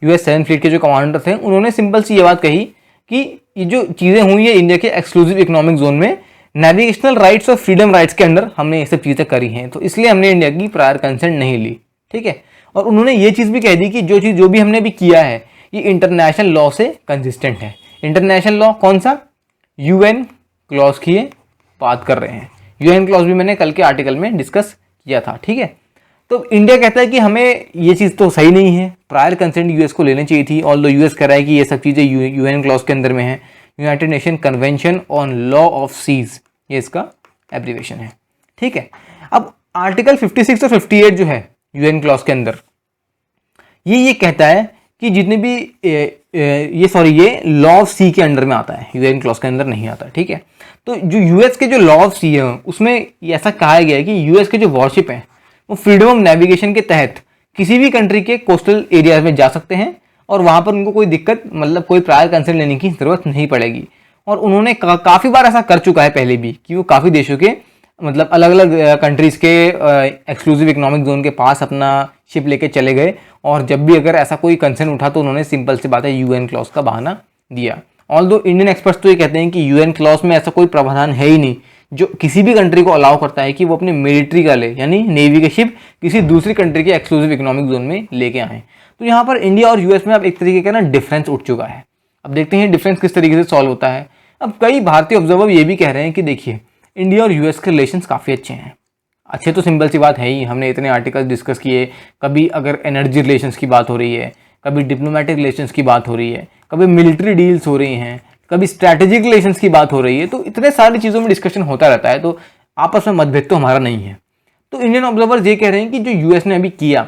यूएस 7 फ्लीट के जो कमांडर थे, उन्होंने सिंपल सी ये बात कही कि ये जो चीज़ें हुई है इंडिया के एक्सक्लूसिव इकोनॉमिक जोन में, नेविगेशनल राइट्स और फ्रीडम राइट्स के अंडर हमने ये सब चीज़ें करी हैं, तो इसलिए हमने इंडिया की प्रायर कंसेंट नहीं ली। ठीक है। और उन्होंने ये चीज़ भी कह दी कि जो भी हमने भी किया है ये इंटरनेशनल लॉ से कंसिस्टेंट है। इंटरनेशनल लॉ कौन सा? यूएन क्लॉज की बात कर रहे हैं। यूएन क्लॉज भी मैंने कल के आर्टिकल में डिस्कस किया था। ठीक है। तो इंडिया कहता है कि हमें ये चीज़ तो सही नहीं है, प्रायर कंसेंट यूएस को लेनी चाहिए थी, ऑल्दो यूएस कह रहा है कि ये सब चीज़ें यूएन क्लॉज के अंदर में है, United Nation convention on law of seas, ये इसका एब्रीवेशन है। ठीक है। अब आर्टिकल 56 और 58 जो है यूएन क्लॉज के अंदर, ये कहता है कि जितने भी ये लॉ ऑफ सी के अंडर में आता है, यूएन क्लॉज के अंदर नहीं आता। ठीक है। तो जो यूएस के जो लॉ ऑफ सी है उसमें ऐसा कहा गया है कि यूएस के जो वॉरशिप हैं वो फ्रीडम ऑफ नेविगेशन के तहत किसी भी कंट्री के कोस्टल एरियाज में जा सकते हैं और वहाँ पर उनको कोई दिक्कत, मतलब कोई प्रायर कंसेंट लेने की ज़रूरत नहीं पड़ेगी। और उन्होंने काफ़ी बार ऐसा कर चुका है पहले भी कि वो काफ़ी देशों के, मतलब अलग अलग कंट्रीज़ के एक्सक्लूसिव इकोनॉमिक जोन के पास अपना शिप लेके चले गए, और जब भी अगर ऐसा कोई कंसर्न उठा तो उन्होंने सिंपल सी बात है यूएन क्लॉज का बहाना दिया। ऑल्दो इंडियन एक्सपर्ट्स तो ये कहते हैं कि यूएन क्लॉज में ऐसा कोई प्रावधान है ही नहीं जो किसी भी कंट्री को अलाउ करता है कि वो अपने मिलिट्री का ले, यानी नेवी के शिप किसी दूसरी कंट्री के एक्सक्लूसिव इकोनॉमिक जोन में लेके आए। तो यहाँ पर इंडिया और यूएस में अब एक तरीके का ना डिफरेंस उठ चुका है। अब देखते हैं डिफरेंस किस तरीके से सॉल्व होता है। अब कई भारतीय ऑब्जर्वर ये भी कह रहे हैं कि देखिए इंडिया और यूएस के रिलेशंस काफ़ी अच्छे हैं। अच्छे तो सिंपल सी बात है ही, हमने इतने आर्टिकल्स डिस्कस किए, कभी अगर एनर्जी रिलेशंस की बात हो रही है, कभी डिप्लोमेटिक रिलेशंस की बात हो रही है, कभी मिलिट्री डील्स हो रही हैं, कभी स्ट्रैटेजिक रिलेशंस की बात हो रही है, तो इतने सारी चीज़ों में डिस्कशन होता रहता है, तो आपस में मतभेद तो हमारा नहीं है। तो इंडियन ऑब्जर्वर्स ये कह रहे हैं कि जो यूएस ने अभी किया,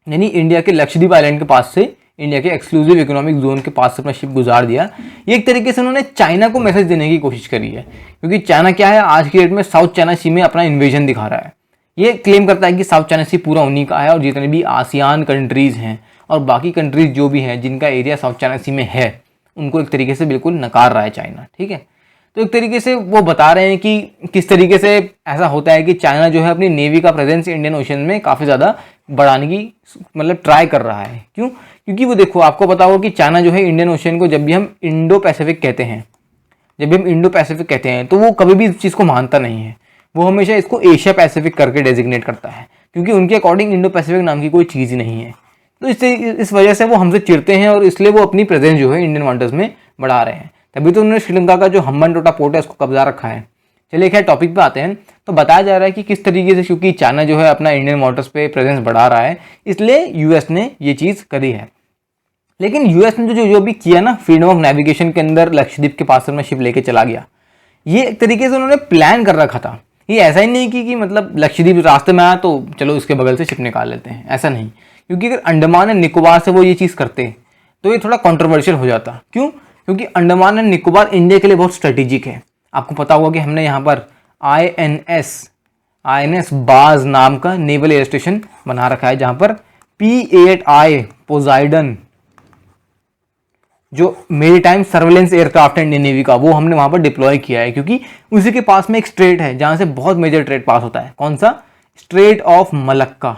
यानी इंडिया के लक्षद्वीप आइलैंड के पास से इंडिया के एक्सक्लूसिव इकोनॉमिक जोन के पास से अपना शिप गुजार दिया, ये एक तरीके से उन्होंने चाइना को मैसेज देने की कोशिश करी है, क्योंकि चाइना क्या है आज की डेट में साउथ चाइना सी में अपना इन्वेजन दिखा रहा है। ये क्लेम करता है कि साउथ चाइना सी पूरा उन्हीं का है, और जितने भी आसियान कंट्रीज़ हैं और बाकी कंट्रीज़ जो भी हैं जिनका एरिया साउथ चाइना सी में है, उनको एक तरीके से बिल्कुल नकार रहा है चाइना। ठीक है। तो एक तरीके से वो बता रहे हैं कि किस तरीके से ऐसा होता है कि चाइना जो है अपनी नेवी का प्रेजेंस इंडियन ओशन में काफ़ी ज़्यादा बढ़ाने की मतलब ट्राई कर रहा है। क्यों? क्योंकि वो देखो, आपको पता होगा कि चाइना जो है इंडियन ओशन को जब भी हम इंडो पैसिफिक कहते हैं, तो वो कभी भी इस चीज़ को मानता नहीं है, वो हमेशा इसको एशिया पैसिफिक करके डेजिग्नेट करता है, क्योंकि उनके अकॉर्डिंग इंडो पैसिफिक नाम की कोई चीज़ ही नहीं है। तो इस वजह से वो हमसे चिढ़ते हैं और इसलिए वो अपनी प्रेजेंस जो है इंडियन वाटर्स में बढ़ा रहे हैं। तभी तो उन्होंने श्रीलंका का जो हम्बनटोटा पोर्ट है उसको कब्जा रखा है। चलिए खैर टॉपिक पे आते हैं। तो बताया जा रहा है कि किस तरीके से, क्योंकि चाइना जो है अपना इंडियन वाटर्स पे प्रेजेंस बढ़ा रहा है, इसलिए यूएस ने ये चीज़ करी है। लेकिन यूएस ने जो भी किया ना, फ्रीडम ऑफ नेविगेशन के अंदर लक्षद्वीप के पास में शिप लेके चला गया, ये एक तरीके से उन्होंने प्लान कर रखा था। ये ऐसा ही नहीं कि मतलब लक्षद्वीप रास्ते में आया तो चलो इसके बगल से शिप निकाल लेते हैं, ऐसा नहीं। क्योंकि अगर अंडमान एंड निकोबार से वो ये चीज़ करते तो ये थोड़ा कॉन्ट्रोवर्शियल हो जाता। क्यों? क्योंकि अंडमान एंड निकोबार इंडिया के लिए बहुत स्ट्रेटेजिक है। आपको पता होगा कि हमने यहाँ पर INS बाज नाम का नेवल एयर स्टेशन बना रखा है, जहाँ पर P-8I पोजाइडन जो मेरीटाइम सर्वेलेंस एयरक्राफ्ट है इंडियन नेवी का, वो हमने वहाँ पर डिप्लॉय किया है, क्योंकि उसी के पास में एक स्ट्रेट है जहाँ से बहुत मेजर ट्रेड पास होता है। कौन सा? Straight of Malacca.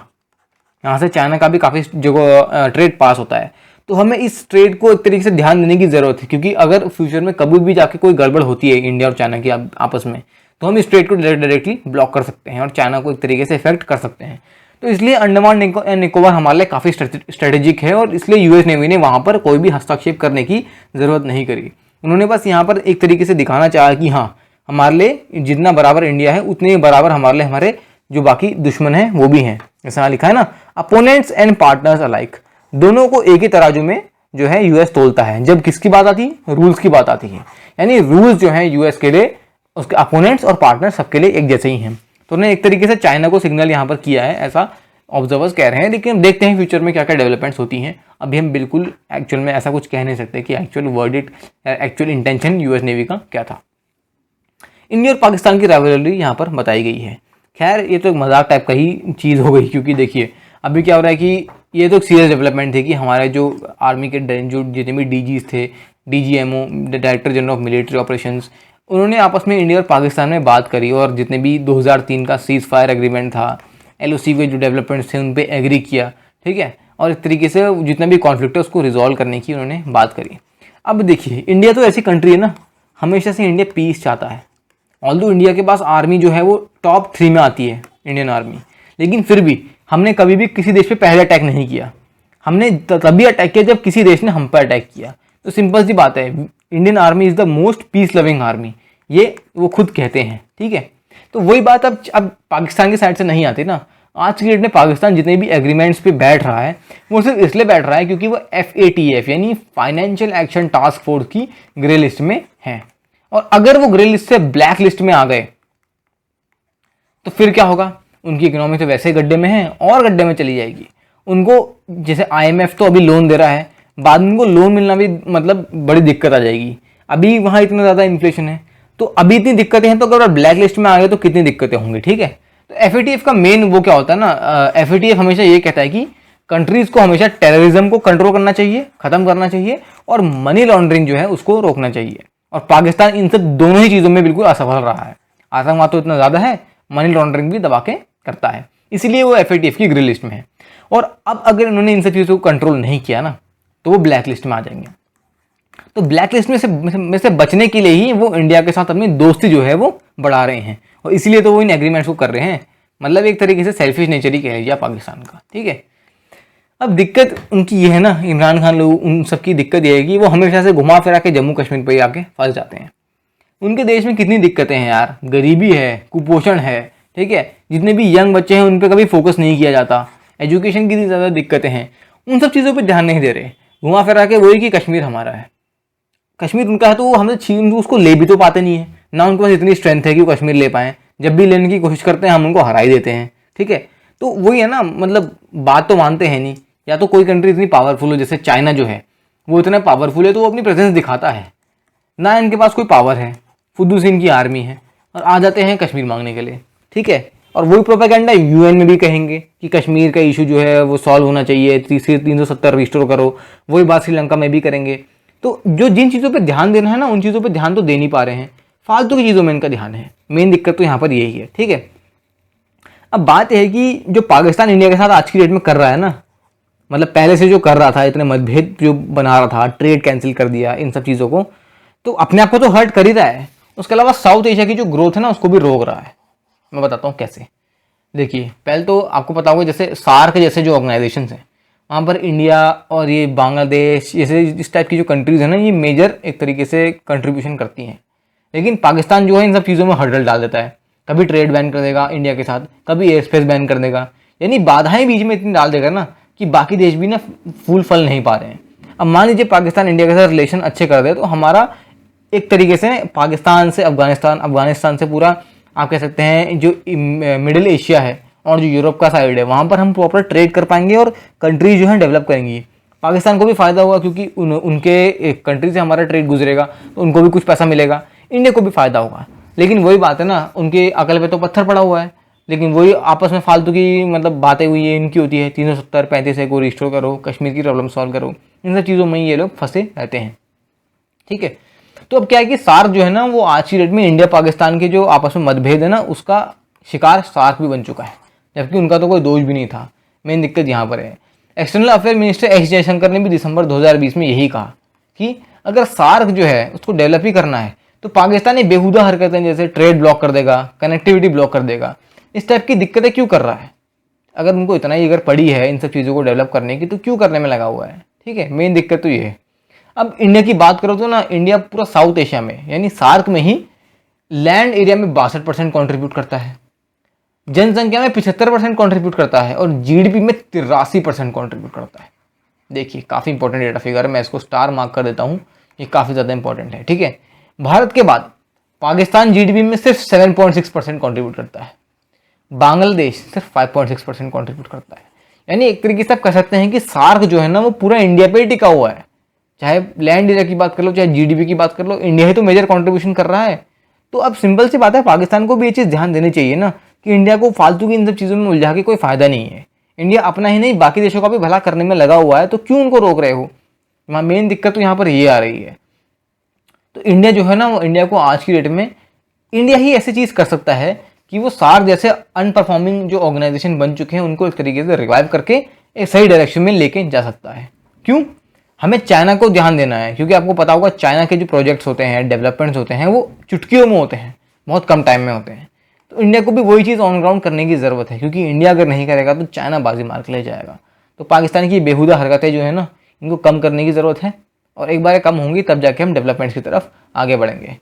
यहाँ से चाइना का भी काफ़ी जगह ट्रेड पास होता है। तो हमें इस ट्रेड को एक तरीके से ध्यान देने की ज़रूरत है, क्योंकि अगर फ्यूचर में कभी भी जाके कोई गड़बड़ होती है इंडिया और चाइना की आपस में, तो हम इस ट्रेड को डायरेक्टली ब्लॉक कर सकते हैं और चाइना को एक तरीके से इफेक्ट कर सकते हैं। तो इसलिए अंडमान निकोबार हमारे लिए काफ़ी स्ट्रेटेजिक है, और इसलिए यूएस नेवी ने वहाँ पर कोई भी हस्तक्षेप करने की ज़रूरत नहीं करी। उन्होंने बस यहाँ पर एक तरीके से दिखाना चाहा कि हाँ, हमारे लिए जितना बराबर इंडिया है उतने बराबर हमारे लिए हमारे जो बाकी दुश्मन हैं वो भी हैं। ऐसा लिखा है ना, अपोनेंट्स एंड पार्टनर्स अलाइक, दोनों को एक ही तराजू में जो है यूएस तोलता है। जब किसकी बात आती है? रूल्स की बात आती है। यानी रूल्स जो है यूएस के लिए, उसके अपोनेंट्स और पार्टनर सबके लिए एक जैसे ही हैं। तो उन्होंने एक तरीके से चाइना को सिग्नल यहाँ पर किया है, ऐसा ऑब्जर्वर्स कह रहे हैं। लेकिन देखते हैं फ्यूचर में क्या क्या डेवलपमेंट्स होती हैं। अभी हम बिल्कुल एक्चुअल में ऐसा कुछ कह नहीं सकते कि actual verdict, actual intention US navy का क्या था। इंडिया और पाकिस्तान की राइवलरी यहाँ पर बताई गई है। खैर ये तो एक मजाक टाइप का ही चीज़ हो गई, क्योंकि देखिए अभी क्या हो रहा है कि ये तो एक सीरियस डेवलपमेंट थी कि हमारे जो आर्मी के जो जितने भी डीजीज थे, DGMO, director general of military operations, उन्होंने आपस में इंडिया और पाकिस्तान में बात करी और जितने भी 2003 का सीज फायर एग्रीमेंट था, एलओसी के जो डेवलपमेंट्स थे उन पर एग्री किया, ठीक है। और इस तरीके से जितना भी कॉन्फ्लिक्ट है उसको रिजॉल्व करने की उन्होंने बात करी। अब देखिए इंडिया तो ऐसी कंट्री है ना, हमेशा से इंडिया पीस चाहता है। ऑल्दो इंडिया के पास आर्मी जो है वो टॉप 3 में आती है, इंडियन आर्मी, लेकिन फिर भी हमने कभी भी किसी देश पे पहले अटैक नहीं किया। हमने तभी अटैक किया जब किसी देश ने हम पर अटैक किया। तो सिंपल सी बात है, Indian army is the most peace loving army, ये वो खुद कहते हैं, ठीक है। तो वही बात अब पाकिस्तान की साइड से नहीं आती ना। आज की डेट में पाकिस्तान जितने भी एग्रीमेंट्स पे बैठ रहा है वो सिर्फ इसलिए बैठ रहा है क्योंकि वो FATF यानी फाइनेंशियल एक्शन टास्क फोर्स की ग्रे लिस्ट में है। और अगर वो ग्रे लिस्ट से ब्लैक लिस्ट में आ गए तो फिर क्या होगा? उनकी इकोनॉमी तो वैसे ही गड्ढे में है और गड्ढे में चली जाएगी। उनको जैसे IMF तो अभी लोन दे रहा है, बाद में उनको लोन मिलना भी मतलब बड़ी दिक्कत आ जाएगी। अभी वहाँ इतना ज़्यादा इन्फ्लेशन है, तो अभी इतनी दिक्कतें हैं, तो अगर ब्लैक लिस्ट में आ गए तो कितनी दिक्कतें होंगी, ठीक है। तो FATF का मेन वो क्या होता है ना, FATF हमेशा ये कहता है कि कंट्रीज़ को हमेशा टेररिज्म को कंट्रोल करना चाहिए, ख़त्म करना चाहिए, और मनी लॉन्ड्रिंग जो है उसको रोकना चाहिए। और पाकिस्तान इन सब दोनों ही चीज़ों में बिल्कुल असफल रहा है। आतंकवाद तो इतना ज़्यादा है, मनी लॉन्ड्रिंग भी दबा के करता है, इसीलिए वो FATF की ग्रे लिस्ट में है। और अब अगर इन्होंने इन सब चीज़ों को कंट्रोल नहीं किया ना तो वो ब्लैक लिस्ट में आ जाएंगे। तो ब्लैक लिस्ट में से बचने के लिए ही वो इंडिया के साथ अपनी दोस्ती जो है वो बढ़ा रहे हैं, और इसीलिए तो वो इन एग्रीमेंट्स को कर रहे हैं। मतलब एक तरीके से सेल्फिश नेचर ही कह लीजिए पाकिस्तान का, ठीक है। अब दिक्कत उनकी ये है ना, इमरान खान लोग, उन सबकी दिक्कत ये है कि वो हमेशा से घुमा फिरा के जम्मू कश्मीर पर ही आके फंस जाते हैं। उनके देश में कितनी दिक्कतें हैं यार, गरीबी है, कुपोषण है, ठीक है। जितने भी यंग बच्चे हैं उन पर कभी फोकस नहीं किया जाता, एजुकेशन की इतनी ज़्यादा दिक्कतें हैं, उन सब चीज़ों पर ध्यान नहीं दे रहे। घुमा फिरा के वही कि कश्मीर हमारा है, कश्मीर उनका है, तो वो हमसे छीन उसको ले भी तो पाते नहीं है ना। उनके पास इतनी स्ट्रेंथ है कि वो कश्मीर ले पाएँ। जब भी लेने की कोशिश करते हैं हम उनको हरा ही देते हैं, ठीक है। तो वही है ना, मतलब बात तो मानते हैं नहीं। या तो कोई कंट्री इतनी पावरफुल हो, जैसे चाइना जो है वो इतना पावरफुल है तो वो अपनी प्रेजेंस दिखाता है ना, इनके पास कोई पावर है, फुद्दू सी इनकी आर्मी है, और आ जाते हैं कश्मीर मांगने के लिए, ठीक है। और वही प्रोपेगेंडा UN में भी कहेंगे कि कश्मीर का इशू जो है वो सॉल्व होना चाहिए, 370 रिस्टोर करो। वही बात श्रीलंका में भी करेंगे। तो जो जिन चीज़ों पे ध्यान देना है ना, उन चीज़ों पे ध्यान तो दे नहीं पा रहे हैं, फालतू की चीज़ों में इनका ध्यान है। मेन दिक्कत तो यहाँ पर यही है, ठीक है। अब बात यह है कि जो पाकिस्तान इंडिया के साथ आज की डेट में कर रहा है ना, मतलब पहले से जो कर रहा था, इतने मतभेद जो बना रहा था, ट्रेड कैंसिल कर दिया, इन सब चीज़ों को, तो अपने आप को तो हर्ट कर ही रहा है। उसके अलावा साउथ एशिया की जो ग्रोथ है ना उसको भी रोक रहा है। मैं बताता हूँ कैसे। देखिए पहले तो आपको पता होगा, जैसे सार्क जैसे जो ऑर्गेनाइजेशन हैं वहाँ पर इंडिया और ये बांग्लादेश जैसे इस टाइप की जो कंट्रीज़ हैं ना, ये मेजर एक तरीके से कंट्रीब्यूशन करती हैं। लेकिन पाकिस्तान जो है इन सब चीज़ों में हर्डल डाल देता है। कभी ट्रेड बैन कर देगा इंडिया के साथ, कभी एयर स्पेस बैन कर देगा, यानी बाधाएं बीच में इतनी डाल देगा ना कि बाकी देश भी ना फूल फल नहीं पा रहे हैं। अब मान लीजिए पाकिस्तान इंडिया के साथ रिलेशन अच्छे कर दे तो हमारा एक तरीके से पाकिस्तान से अफगानिस्तान, अफगानिस्तान से पूरा आप कह सकते हैं जो मिडिल एशिया है और जो यूरोप का साइड है वहाँ पर हम प्रॉपर ट्रेड कर पाएंगे और कंट्रीज जो है डेवलप करेंगी। पाकिस्तान को भी फ़ायदा होगा क्योंकि उनके कंट्री से हमारा ट्रेड गुजरेगा तो उनको भी कुछ पैसा मिलेगा, इंडिया को भी फ़ायदा होगा। लेकिन वही बात है ना, उनके अकल पे तो पत्थर पड़ा हुआ है, लेकिन वही आपस में फालतू की मतलब बातें हुई है इनकी होती है। 370-35 को रिस्टोर करो, कश्मीर की प्रॉब्लम सॉल्व करो, इन सब चीज़ों में ये लोग फंसे रहते हैं, ठीक है। तो अब क्या है कि सार्क जो है ना वो आज की डेट में इंडिया पाकिस्तान के जो आपस में मतभेद है ना उसका शिकार सार्क भी बन चुका है, जबकि उनका तो कोई दोष भी नहीं था। मेन दिक्कत यहाँ पर है। External affair minister S Jaishankar ने भी दिसंबर 2020 में यही कहा कि अगर सार्क जो है उसको डेवलप ही करना है तो पाकिस्तानी बेहुदा हरकतें जैसे ट्रेड ब्लॉक कर देगा, कनेक्टिविटी ब्लॉक कर देगा, इस टाइप की दिक्कतें क्यों कर रहा है? अगर उनको इतना ही अगर पड़ी है इन सब चीज़ों को डेवलप करने की तो क्यों करने में लगा हुआ है, ठीक है। मेन दिक्कत तो ये है। अब इंडिया की बात करो तो ना, इंडिया पूरा साउथ एशिया में यानी सार्क में ही लैंड एरिया में 62% कॉन्ट्रीब्यूट करता है, जनसंख्या में 75% कॉन्ट्रीब्यूट करता है और GDP में 83% कॉन्ट्रीब्यूट करता है। देखिए काफ़ी इंपॉर्टेंट डेटा फिगर है, मैं इसको स्टार मार्क कर देता हूँ, ये काफ़ी ज़्यादा इंपॉर्टेंट है। ठीक है, भारत के बाद पाकिस्तान जीडीपी में सिर्फ 7.6% कॉन्ट्रीब्यूट करता है, बांग्लादेश सिर्फ 5.6% कॉन्ट्रीब्यूट करता है। यानी एक तरीके से आप कह सकते हैं कि सार्क जो है ना वो पूरा इंडिया पे ही टिका हुआ है। चाहे लैंड एरिया की बात कर लो, चाहे जीडीपी की बात कर लो, इंडिया ही तो मेजर कंट्रीब्यूशन कर रहा है। तो अब सिंपल सी बात है, पाकिस्तान को भी ये चीज़ ध्यान देनी चाहिए ना कि इंडिया को फालतू की इन सब चीज़ों में उलझा के कोई फायदा नहीं है। इंडिया अपना ही नहीं बाकी देशों का भी भला करने में लगा हुआ है, तो क्यों उनको रोक रहे हो? मेन दिक्कत तो यहाँ पर ये आ रही है। तो इंडिया जो है ना वो इंडिया को आज की डेट में इंडिया ही ऐसी चीज़ कर सकता है कि वो सार्क जैसे अनपरफॉर्मिंग जो ऑर्गेनाइजेशन बन चुके हैं उनको एक तरीके से रिवाइव करके एक सही डायरेक्शन में लेके जा सकता है। क्यों? हमें चाइना को ध्यान देना है, क्योंकि आपको पता होगा चाइना के जो प्रोजेक्ट्स होते हैं, डेवलपमेंट्स होते हैं, वो चुटकियों में होते हैं, बहुत कम टाइम में होते हैं। तो इंडिया को भी वही चीज़ ऑन ग्राउंड करने की ज़रूरत है, क्योंकि इंडिया अगर नहीं करेगा तो चाइना बाजी मार के ले जाएगा। तो पाकिस्तान की बेहुदा हरकतें जो है ना इनको कम करने की ज़रूरत है, और एक बार ये कम होंगी तब जाके हम डेवलपमेंट्स की तरफ आगे बढ़ेंगे।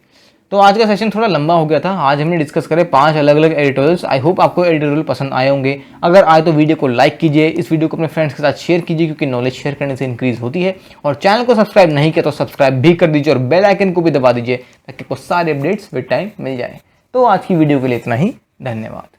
तो आज का सेशन थोड़ा लंबा हो गया था। आज हमने डिस्कस करे 5 अलग अलग एडिटोरियल्स। आई होप आपको एडिटोरियल पसंद आए होंगे। अगर आए तो वीडियो को लाइक कीजिए, इस वीडियो को अपने फ्रेंड्स के साथ शेयर कीजिए, क्योंकि नॉलेज शेयर करने से इंक्रीज होती है। और चैनल को सब्सक्राइब नहीं किया तो सब्सक्राइब भी कर दीजिए और बेल आइकन को भी दबा दीजिए ताकि आपको सारे अपडेट्स विद टाइम मिल जाए। तो आज की वीडियो के लिए इतना ही, धन्यवाद।